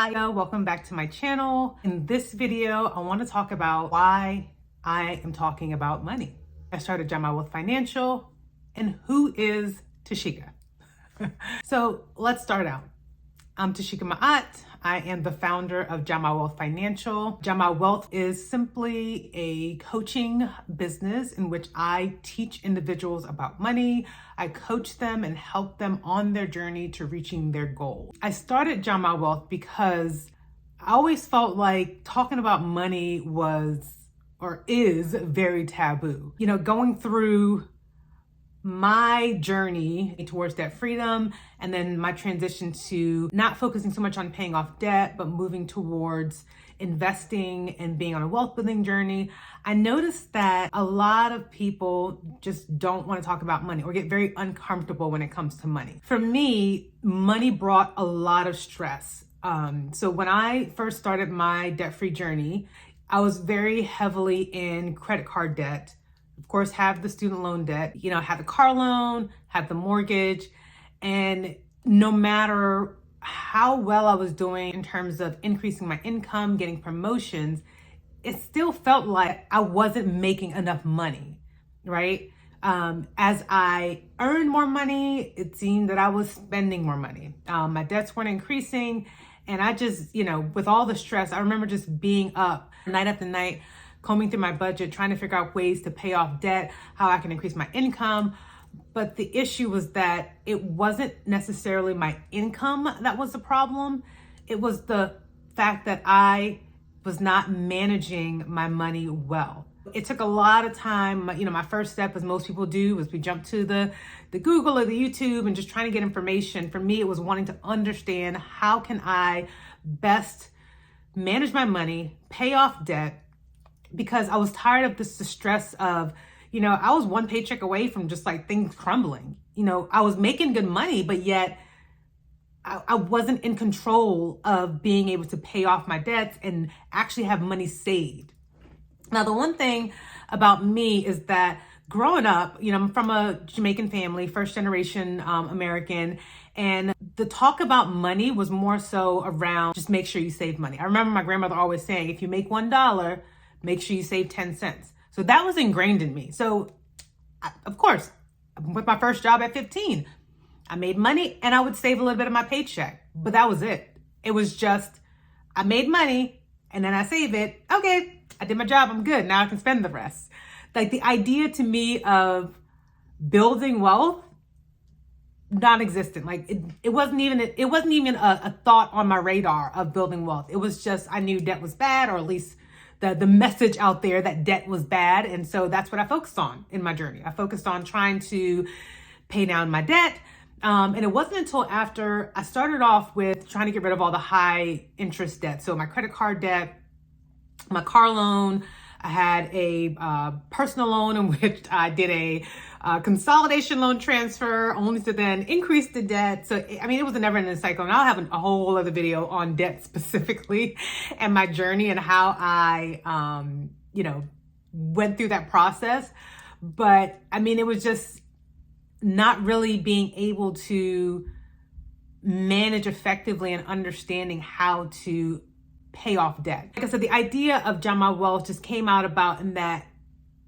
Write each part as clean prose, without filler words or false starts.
Hi, welcome back to my channel. In this video, I want to talk about why I am talking about money. I started JamaaWealth Financial, and who is Tashika? So let's start out. I'm Tashika Ma'at. I am the founder of JamaaWealth Financial. JamaaWealth is simply a coaching business in which I teach individuals about money. I coach them and help them on their journey to reaching their goals. I started JamaaWealth because I always felt like talking about money was or is very taboo. You know, going through my journey towards debt freedom and then my transition to not focusing so much on paying off debt, but moving towards investing and being on a wealth building journey, I noticed that a lot of people just don't want to talk about money or get very uncomfortable when it comes to money. For me, money brought a lot of stress. So when I first started my debt-free journey, I was very heavily in credit card debt. Of course, have the student loan debt, have the car loan, have the mortgage. And no matter how well I was doing in terms of increasing my income, getting promotions, it still felt like I wasn't making enough money, right? As I earned more money, it seemed that I was spending more money. My debts weren't increasing. And I just, with all the stress, I remember just being up night after night, combing through my budget, trying to figure out ways to pay off debt, how I can increase my income. But the issue was that it wasn't necessarily my income that was the problem. It was the fact that I was not managing my money well. It took a lot of time. My first step, as most people do, was we jump to the Google or the YouTube and just trying to get information. For me, it was wanting to understand how can I best manage my money, pay off debt, because I was tired of the stress of, I was one paycheck away from just like things crumbling. I was making good money, but yet I wasn't in control of being able to pay off my debts and actually have money saved. Now, the one thing about me is that growing up, I'm from a Jamaican family, first generation American, and the talk about money was more so around just make sure you save money. I remember my grandmother always saying, if you make $1, make sure you save 10 cents. So that was ingrained in me. So of course, with my first job at 15, I made money and I would save a little bit of my paycheck, but that was it. It was just, I made money and then I save it. Okay, I did my job. I'm good. Now I can spend the rest. Like the idea to me of building wealth, non-existent. Like it wasn't even a thought on my radar of building wealth. It was just, I knew debt was bad, or at least the message out there that debt was bad. And so that's what I focused on in my journey. I focused on trying to pay down my debt. And it wasn't until after I started off with trying to get rid of all the high interest debt. So my credit card debt, my car loan, I had a personal loan in which I did a consolidation loan transfer only to then increase the debt. So, it was a never ending cycle. And I'll have a whole other video on debt specifically and my journey and how I, went through that process. But it was just not really being able to manage effectively and understanding how to pay off debt. Like I said, the idea of JamaaWealth just came out about in that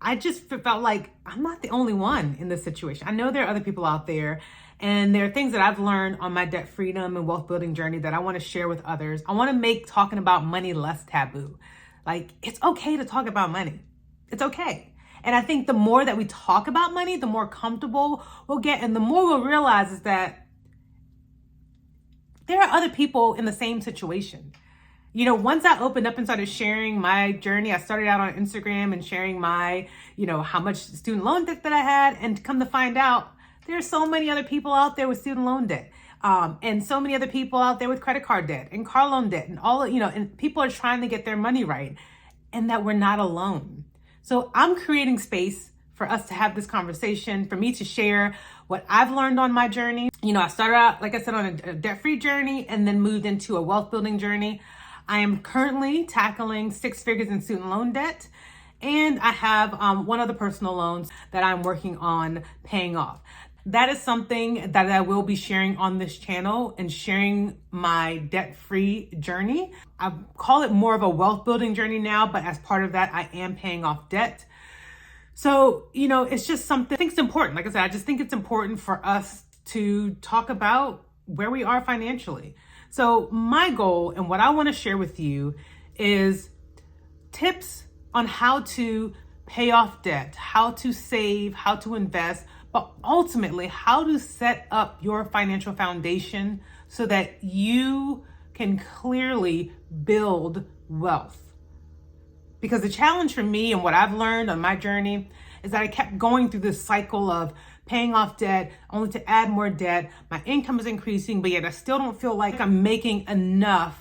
I just felt like I'm not the only one in this situation. I know there are other people out there, and there are things that I've learned on my debt freedom and wealth building journey that I want to share with others. I want to make talking about money less taboo. Like, it's okay to talk about money. It's okay. And I think the more that we talk about money, the more comfortable we'll get, and the more we'll realize is that there are other people in the same situation. Once I opened up and started sharing my journey, I started out on Instagram and sharing my, how much student loan debt that I had. And come to find out, there are so many other people out there with student loan debt. And so many other people out there with credit card debt and car loan debt and all, and people are trying to get their money right, and that we're not alone. So I'm creating space for us to have this conversation, for me to share what I've learned on my journey. I started out, like I said, on a debt-free journey and then moved into a wealth building journey. I am currently tackling 6 figures in student loan debt, and I have one other personal loans that I'm working on paying off. That is something that I will be sharing on this channel and sharing my debt-free journey. I call it more of a wealth building journey now, but as part of that, I am paying off debt. So, it's just something I think it's important. Like I said, I just think it's important for us to talk about where we are financially. So my goal and what I want to share with you is tips on how to pay off debt, how to save, how to invest, but ultimately how to set up your financial foundation so that you can clearly build wealth. Because the challenge for me and what I've learned on my journey is that I kept going through this cycle of paying off debt, only to add more debt. My income is increasing, but yet I still don't feel like I'm making enough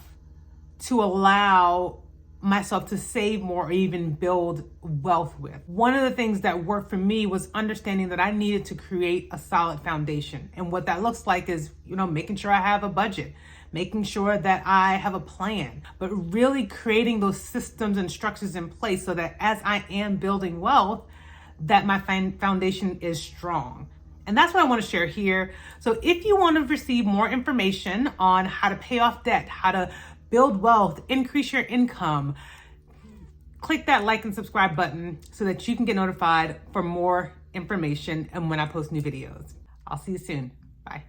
to allow myself to save more or even build wealth with. One of the things that worked for me was understanding that I needed to create a solid foundation. And what that looks like is, making sure I have a budget, making sure that I have a plan, but really creating those systems and structures in place so that as I am building wealth, that my foundation is strong. And that's what I want to share here. So if you want to receive more information on how to pay off debt, how to build wealth, increase your income, click that like and subscribe button so that you can get notified for more information and when I post new videos. I'll see you soon. Bye.